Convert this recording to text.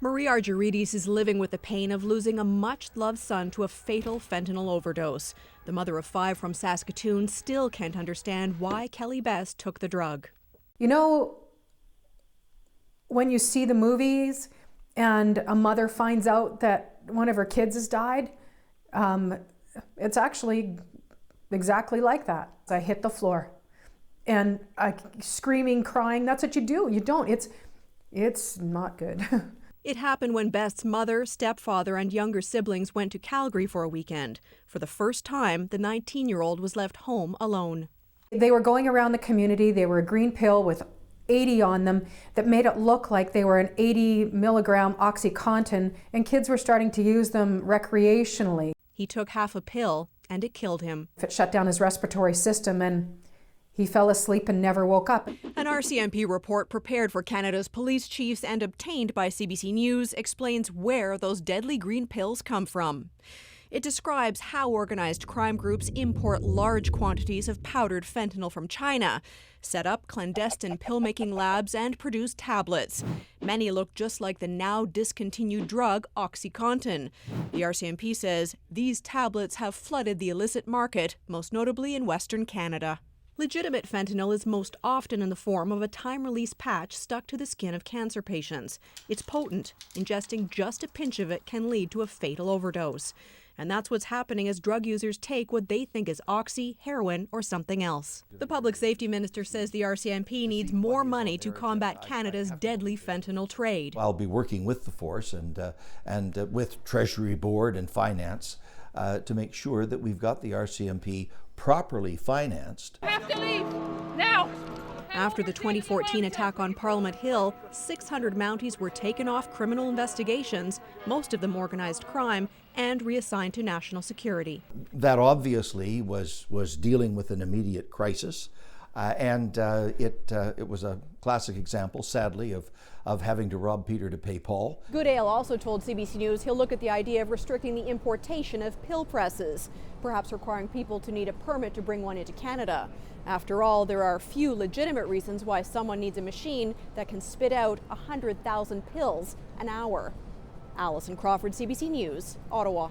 Marie Argyrides is living with the pain of losing a much-loved son to a fatal fentanyl overdose. The mother of 5 from Saskatoon still can't understand why Kelly Best took the drug. You know, when you see the movies and a mother finds out that one of her kids has died, it's actually exactly like that. I hit the floor and screaming, crying. That's what you do. You don't. It's not good. It happened when Best's mother, stepfather, and younger siblings went to Calgary for a weekend. For the first time, the 19-year-old was left home alone. They were going around the community. They were a green pill with 80 on them that made it look like they were an 80 milligram OxyContin, and kids were starting to use them recreationally. He took half a pill and it killed him. It shut down his respiratory system and he fell asleep and never woke up. An RCMP report prepared for Canada's police chiefs and obtained by CBC News explains where those deadly green pills come from. It describes how organized crime groups import large quantities of powdered fentanyl from China, set up clandestine pill-making labs, and produce tablets. Many look just like the now discontinued drug OxyContin. The RCMP says these tablets have flooded the illicit market, most notably in Western Canada. Legitimate fentanyl is most often in the form of a time-release patch stuck to the skin of cancer patients. It's potent. Ingesting just a pinch of it can lead to a fatal overdose. And that's what's happening as drug users take what they think is oxy, heroin, or something else. The Public Safety Minister says the RCMP needs more money to combat Canada's deadly fentanyl trade. I'll be working with the force and with Treasury Board and Finance to make sure that we've got the RCMP properly financed. Have to leave now. After the 2014 attack on Parliament Hill, 600 Mounties were taken off criminal investigations, most of them organized crime, and reassigned to national security. That obviously was dealing with an immediate crisis, and it was a classic example, sadly, of having to rob Peter to pay Paul. Goodale also told CBC News he'll look at the idea of restricting the importation of pill presses, perhaps requiring people to need a permit to bring one into Canada. After all, there are few legitimate reasons why someone needs a machine that can spit out 100,000 pills an hour. Alison Crawford, CBC News, Ottawa.